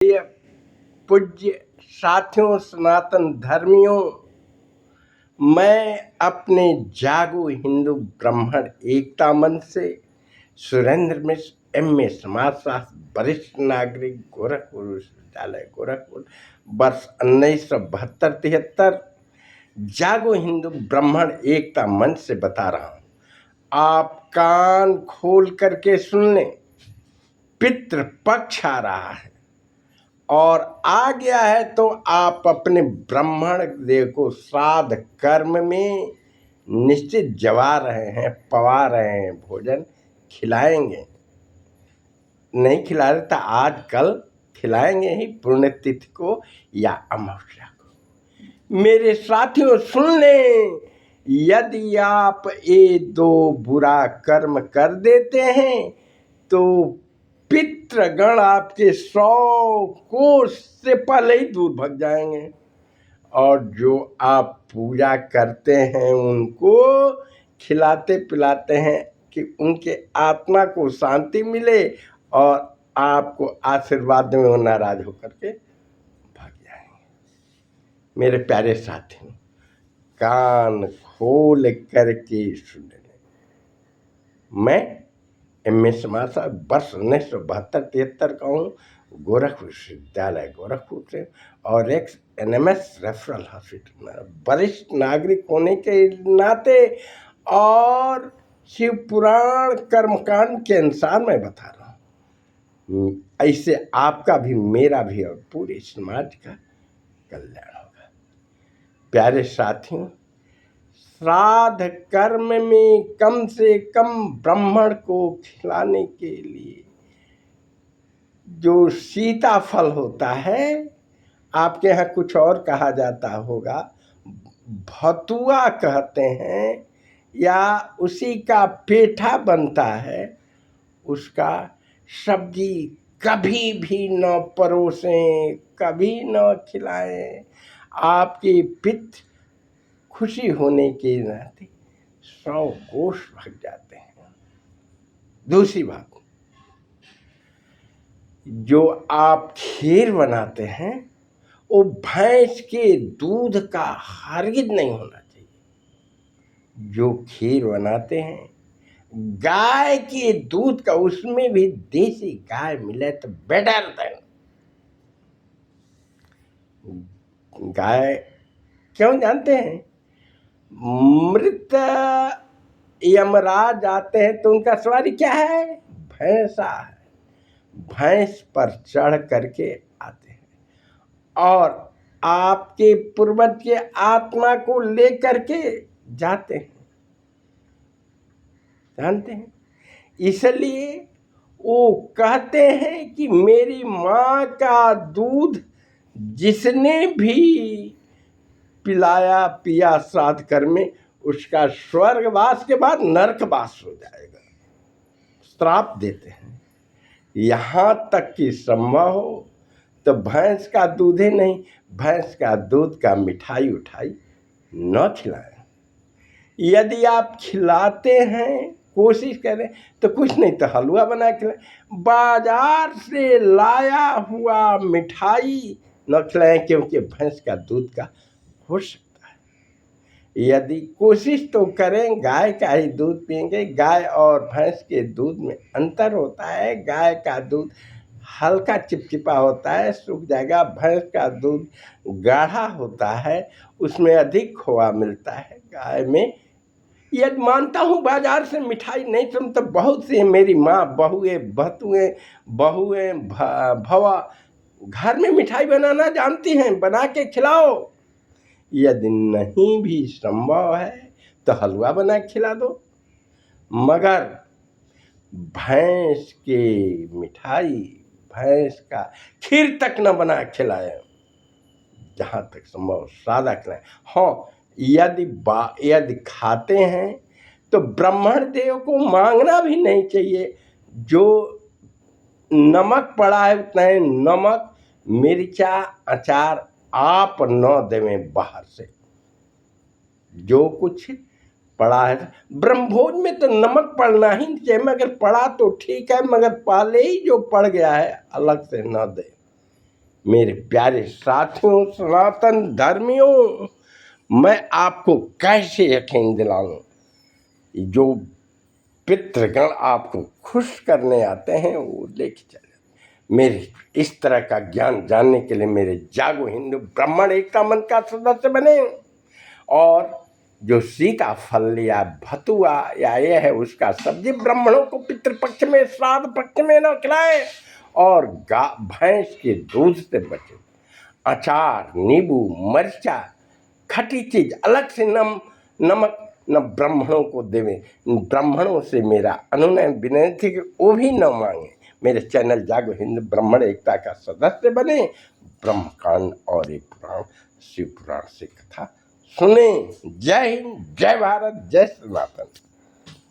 प्रिय पूज्य साथियों, सनातन धर्मियों, मैं अपने जागो हिंदू ब्राह्मण एकता मंच से सुरेंद्र मिश्र MA समाजशास्त्र वरिष्ठ नागरिक गोरखपुर विश्वविद्यालय गोरखपुर वर्ष 1972-73 जागो हिंदू ब्राह्मण एकता मंच से बता रहा हूँ। आप कान खोल करके सुन लें। पितृपक्ष आ रहा है और आ गया है तो आप अपने ब्राह्मण देव को श्राद्ध कर्म में निश्चित जवा रहे हैं, पवा रहे हैं, भोजन खिलाएंगे। नहीं खिला रहे तो आज कल खिलाएंगे ही, पुण्यतिथि को या अमावस्या को। मेरे साथियों सुन लें, यदि आप ये दो बुरा कर्म कर देते हैं तो पितृगण आपके 100 कोस से पहले ही दूर भाग जाएंगे और जो आप पूजा करते हैं उनको खिलाते पिलाते हैं कि उनके आत्मा को शांति मिले और आपको आशीर्वाद में वो नाराज होकर के भाग जाएंगे। मेरे प्यारे साथियों, कान खोल करके सुन लें। मैं MA समाजशास्त्र वर्ष 1972-73 का हूँ, गोरखपुर विश्वविद्यालय गोरखपुर से, और NMS रेफरल हॉस्पिटल में वरिष्ठ नागरिक होने के नाते और शिव पुराण कर्मकांड के अनुसार मैं बता रहा हूँ। ऐसे आपका भी, मेरा भी और पूरे समाज का कल्याण होगा। प्यारे साथियों, श्राद्ध कर्म में कम से कम ब्राह्मण को खिलाने के लिए जो सीताफल होता है, आपके यहाँ कुछ और कहा जाता होगा, भतुआ कहते हैं, या उसी का पेठा बनता है, उसका सब्जी कभी भी न परोसें, कभी न खिलाएं। आपकी पित्त खुशी होने के नाते 100 कोष भाग जाते हैं। दूसरी बात, जो आप खीर बनाते हैं वो भैंस के दूध का हरगिज नहीं होना चाहिए। जो खीर बनाते हैं गाय के दूध का, उसमें भी देसी गाय मिले तो बेटर देन। गाय क्यों जानते हैं? मृत यमराज आते हैं तो उनका सवारी क्या है? भैंसा है। भैंस पर चढ़ करके आते हैं और आपके पूर्वज के आत्मा को ले करके जाते हैं, जानते हैं। इसलिए वो कहते हैं कि मेरी माँ का दूध जिसने भी पिलाया पिया श्राद्ध कर्म में, उसका स्वर्गवास के बाद नरकवास हो जाएगा। श्राप देते हैं। यहाँ तक कि संभव हो तो भैंस का दूध ही नहीं, भैंस का दूध का मिठाई उठाई न खिलाएं। यदि आप खिलाते हैं, कोशिश करें तो कुछ नहीं तो हलवा बना खिलाएं। बाजार से लाया हुआ मिठाई न खिलाएं, क्योंकि भैंस का दूध का हो सकता है। यदि कोशिश तो करें, गाय का ही दूध पिएंगे। गाय और भैंस के दूध में अंतर होता है। गाय का दूध हल्का चिपचिपा होता है, सूख जाएगा। भैंस का दूध गाढ़ा होता है, उसमें अधिक खोआ मिलता है। गाय में यदि मानता हूँ बाजार से मिठाई नहीं तुम तो बहुत सी मेरी माँ बहुएं भवा घर में मिठाई बनाना जानती हैं, बना के खिलाओ। यदि नहीं भी संभव है तो हलवा बना के खिला दो, मगर भैंस के मिठाई, भैंस का खीर तक न बना खिलाएं। जहाँ तक संभव सादा खिलाएं। हाँ, यदि खाते हैं तो ब्राह्मण देव को मांगना भी नहीं चाहिए। जो नमक पड़ा है उतना ही नमक, मिर्चा, अचार आप न देवें बाहर से। जो कुछ पड़ा है ब्रह्मभोज में तो नमक पड़ना ही चाहिए, मगर पड़ा तो ठीक है, मगर पहले ही जो पड़ गया है अलग से न दे। मेरे प्यारे साथियों, सनातन धर्मियों, मैं आपको कैसे यकीन दिलाऊं? जो पितृगण आपको खुश करने आते हैं वो लेके चले। मेरे इस तरह का ज्ञान जानने के लिए मेरे जागो हिंदू ब्राह्मण एकता मंच का सदस्य बने, और जो सीता फल या भतुआ या ये है उसका सब्जी ब्राह्मणों को पितृपक्ष में श्राद्ध पक्ष में न खिलाए, और भैंस के दूध से बचे। अचार, नींबू, मरचा, खटी चीज अलग से नमक न ब्राह्मणों को देवे। ब्राह्मणों से मेरा अनुनय विनती कि वो भी न मांगे। मेरे चैनल जागो हिंद ब्राह्मण एकता का सदस्य बने, ब्रह्मकांड और एक पुराण शिव पुराण से कथा सुने। जय हिंद, जय भारत, जय सनातन।